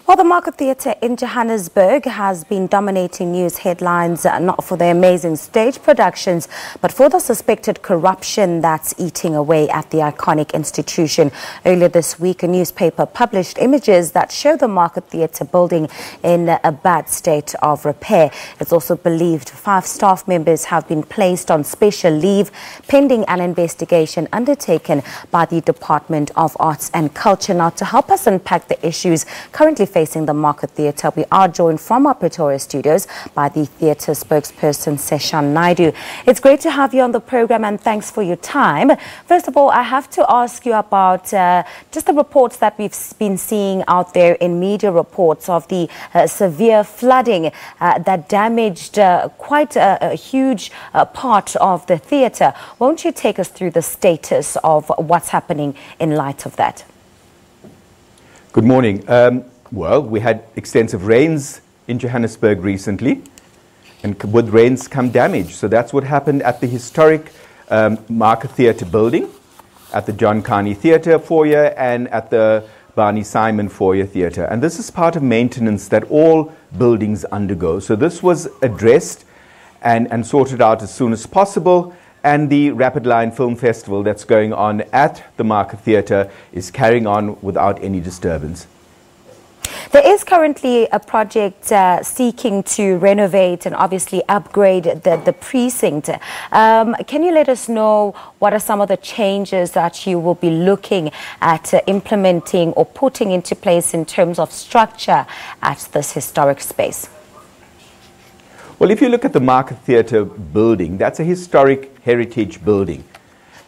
Well, the Market Theatre in Johannesburg has been dominating news headlines, not for their amazing stage productions, but for the suspected corruption that's eating away at the iconic institution. Earlier this week, a newspaper published images that show the Market Theatre building in a bad state of repair. It's also believed 5 staff members have been placed on special leave pending an investigation undertaken by the Department of Arts and Culture. Now, to help us unpack the issues currently facing the Market Theatre, we are joined from our Pretoria studios by the theatre spokesperson Sershan Naidoo. It's great to have you on the program and thanks for your time. First of all, I have to ask you about just the reports that we've been seeing out there in media reports of the severe flooding that damaged quite a huge part of the theatre. Won't you take us through the status of what's happening in light of that? Good morning. Well, we had extensive rains in Johannesburg recently, and with rains come damage. So that's what happened at the historic Market Theatre building, at the John Carney Theatre foyer, and at the Barney Simon foyer theatre. And this is part of maintenance that all buildings undergo. So this was addressed and sorted out as soon as possible. And the Rapid Line Film Festival that's going on at the Market Theatre is carrying on without any disturbance. There is currently a project seeking to renovate and obviously upgrade the precinct. Can you let us know what are some of the changes that you will be looking at implementing or putting into place in terms of structure at this historic space? Well, if you look at the Market Theatre building, that's a historic heritage building.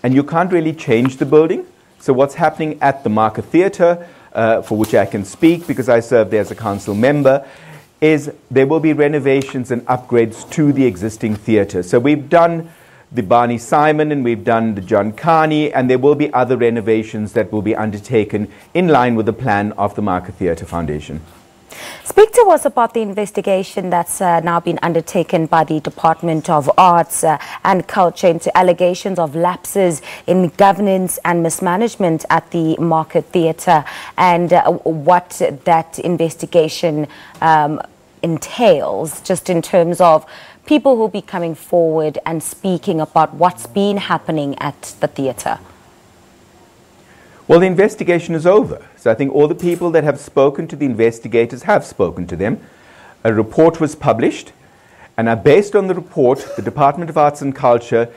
And you can't really change the building. So what's happening at the Market Theatre, for which I can speak because I serve there as a council member, is there will be renovations and upgrades to the existing theatre. So we've done the Barney Simon and we've done the John Carney, and there will be other renovations that will be undertaken in line with the plan of the Market Theatre Foundation. Speak to us about the investigation that's now been undertaken by the Department of Arts and Culture into allegations of lapses in governance and mismanagement at the Market Theatre, and what that investigation entails, just in terms of people who will be coming forward and speaking about what's been happening at the theatre. Well, the investigation is over. So I think all the people that have spoken to the investigators have spoken to them. A report was published, and based on the report, the Department of Arts and Culture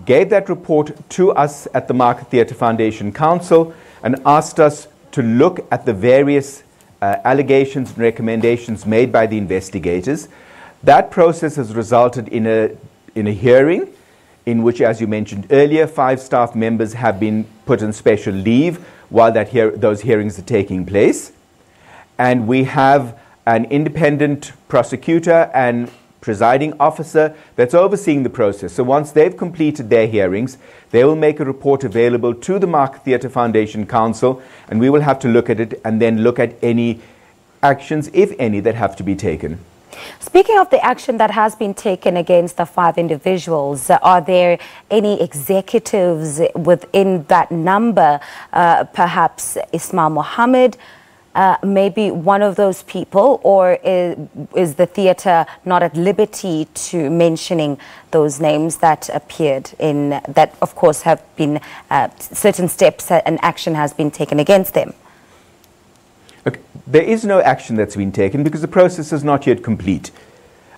gave that report to us at the Market Theatre Foundation Council and asked us to look at the various allegations and recommendations made by the investigators. That process has resulted in a hearing in which, as you mentioned earlier, 5 staff members have been put on special leave while those hearings are taking place. And we have an independent prosecutor and presiding officer that's overseeing the process. So once they've completed their hearings, they will make a report available to the Market Theatre Foundation Council, and we will have to look at it and then look at any actions, if any, that have to be taken. Speaking of the action that has been taken against the 5 individuals, are there any executives within that number, perhaps Ismail Mohammed, maybe one of those people, or is the theatre not at liberty to mentioning those names that appeared in that, of course, have been certain steps and action has been taken against them? Okay. There is no action that's been taken because the process is not yet complete.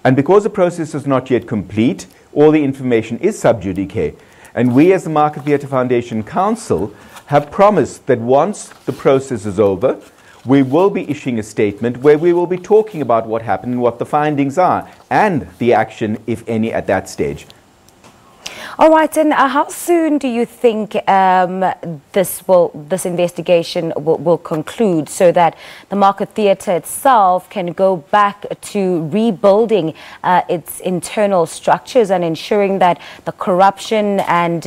And because the process is not yet complete, all the information is sub judice. And we as the Market Theatre Foundation Council have promised that once the process is over, we will be issuing a statement where we will be talking about what happened and what the findings are and the action, if any, at that stage. All right, and how soon do you think this investigation will conclude, so that the Market Theatre itself can go back to rebuilding its internal structures and ensuring that the corruption and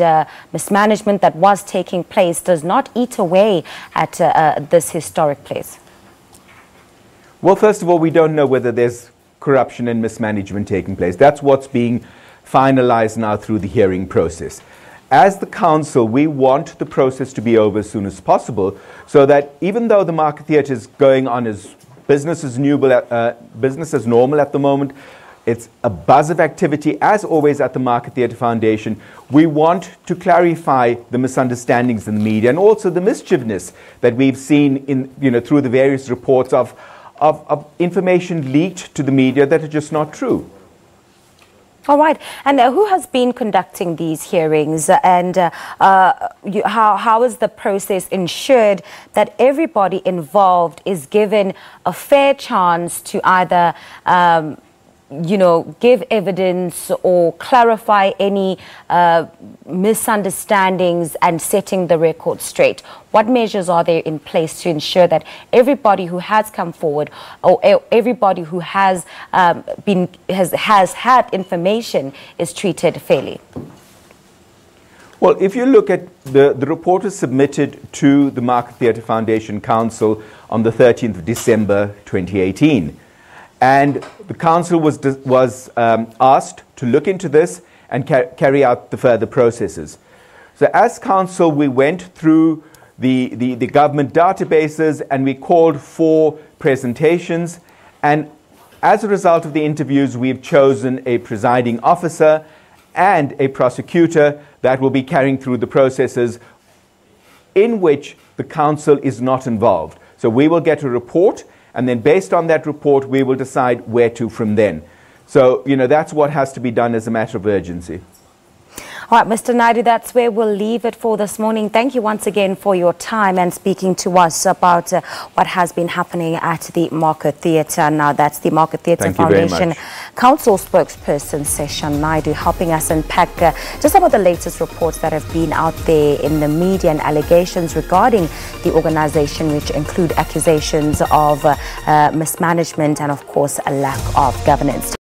mismanagement that was taking place does not eat away at this historic place? Well, first of all, we don't know whether there's corruption and mismanagement taking place. That's what's being finalized now through the hearing process. As the council, we want the process to be over as soon as possible, so that even though the Market Theatre is going on as business as normal at the moment. It's a buzz of activity, as always, at the Market Theatre Foundation. We want to clarify the misunderstandings in the media and also the mischievousness that we've seen through the various reports of information leaked to the media that are just not true. All right. And who has been conducting these hearings, and how is the process ensured that everybody involved is given a fair chance to either give evidence or clarify any misunderstandings and setting the record straight? What measures are there in place to ensure that everybody who has come forward or everybody who has had information is treated fairly? Well, if you look at the report was submitted to the Market Theatre Foundation Council on the 13th of December 2018. And the council was asked to look into this and carry out the further processes. So as council, we went through the government databases and we called for presentations. And as a result of the interviews, we've chosen a presiding officer and a prosecutor that will be carrying through the processes in which the council is not involved. So we will get a report, and then based on that report, we will decide where to from then. So, that's what has to be done as a matter of urgency. All right, Mr. Naidoo, that's where we'll leave it for this morning. Thank you once again for your time and speaking to us about what has been happening at the Market Theatre. Now, that's the Market Theatre Foundation Council spokesperson, Sershan Naidoo, helping us unpack just some of the latest reports that have been out there in the media and allegations regarding the organisation, which include accusations of mismanagement and, of course, a lack of governance.